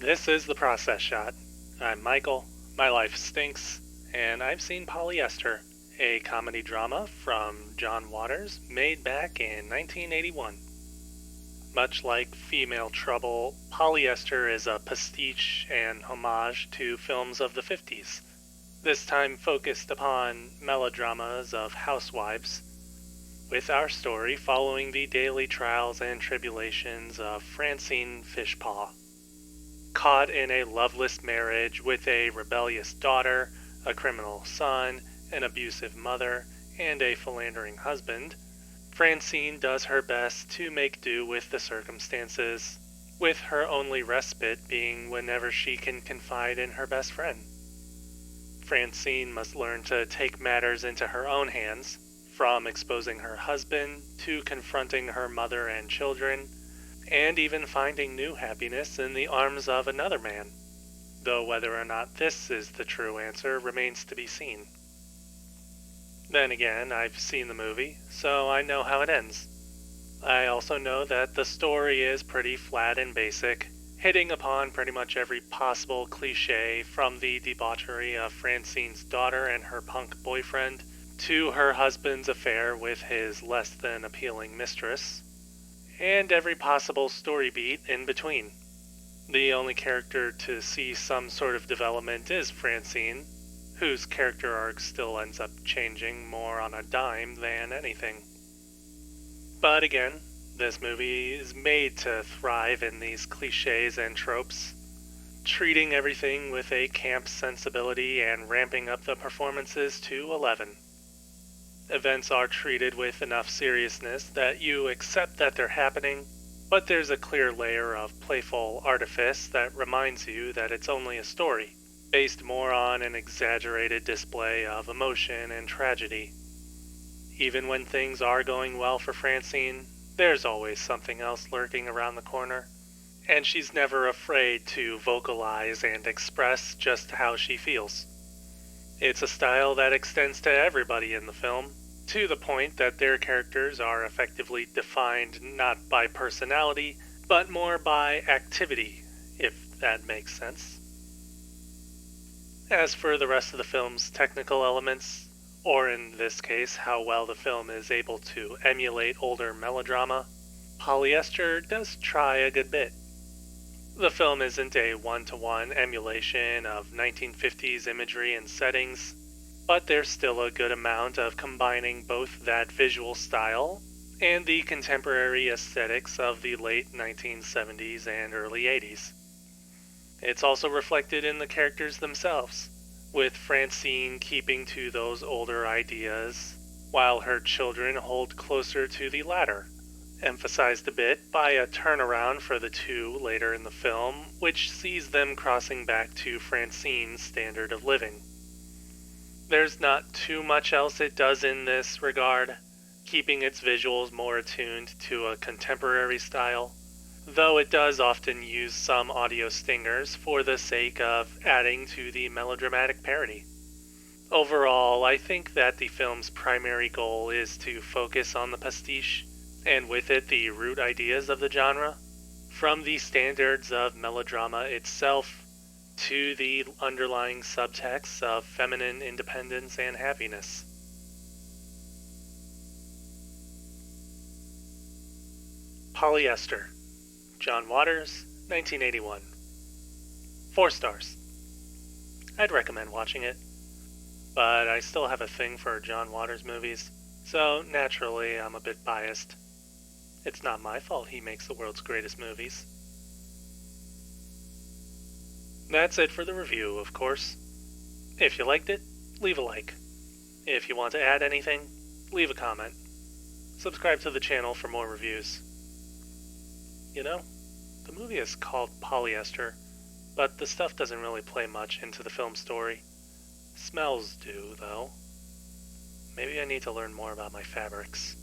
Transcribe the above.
This is The Process Shot. I'm Michael, my life stinks, and I've seen Polyester, a comedy drama from John Waters made back in 1981. Much like Female Trouble, Polyester is a pastiche and homage to films of the 50s, this time focused upon melodramas of housewives, with our story following the daily trials and tribulations of Francine Fishpaw. Caught in a loveless marriage with a rebellious daughter, a criminal son, an abusive mother, and a philandering husband, Francine does her best to make do with the circumstances, with her only respite being whenever she can confide in her best friend. Francine must learn to take matters into her own hands, from exposing her husband to confronting her mother and children, and even finding new happiness in the arms of another man, though whether or not this is the true answer remains to be seen. Then again, I've seen the movie, so I know how it ends. I also know that the story is pretty flat and basic, hitting upon pretty much every possible cliché from the debauchery of Francine's daughter and her punk boyfriend, to her husband's affair with his less than appealing mistress, and every possible story beat in between. The only character to see some sort of development is Francine, whose character arc still ends up changing more on a dime than anything. But again, this movie is made to thrive in these cliches and tropes, treating everything with a camp sensibility and ramping up the performances to 11. Events are treated with enough seriousness that you accept that they're happening, but there's a clear layer of playful artifice that reminds you that it's only a story, based more on an exaggerated display of emotion and tragedy. Even when things are going well for Francine, there's always something else lurking around the corner, and she's never afraid to vocalize and express just how she feels. It's a style that extends to everybody in the film, to the point that their characters are effectively defined not by personality, but more by activity, if that makes sense. As for the rest of the film's technical elements, or in this case, how well the film is able to emulate older melodrama, Polyester does try a good bit. The film isn't a one-to-one emulation of 1950s imagery and settings, but there's still a good amount of combining both that visual style and the contemporary aesthetics of the late 1970s and early 80s. It's also reflected in the characters themselves, with Francine keeping to those older ideas, while her children hold closer to the latter, emphasized a bit by a turnaround for the two later in the film, which sees them crossing back to Francine's standard of living. There's not too much else it does in this regard, keeping its visuals more attuned to a contemporary style, though it does often use some audio stingers for the sake of adding to the melodramatic parody. Overall, I think that the film's primary goal is to focus on the pastiche, and with it the root ideas of the genre, from the standards of melodrama itself to the underlying subtexts of feminine independence and happiness. Polyester, John Waters, 1981. 4 stars. I'd recommend watching it, but I still have a thing for John Waters movies, so naturally I'm a bit biased. It's not my fault he makes the world's greatest movies. That's it for the review, of course. If you liked it, leave a like. If you want to add anything, leave a comment. Subscribe to the channel for more reviews. You know, the movie is called Polyester, but the stuff doesn't really play much into the film story. Smells do, though. Maybe I need to learn more about my fabrics.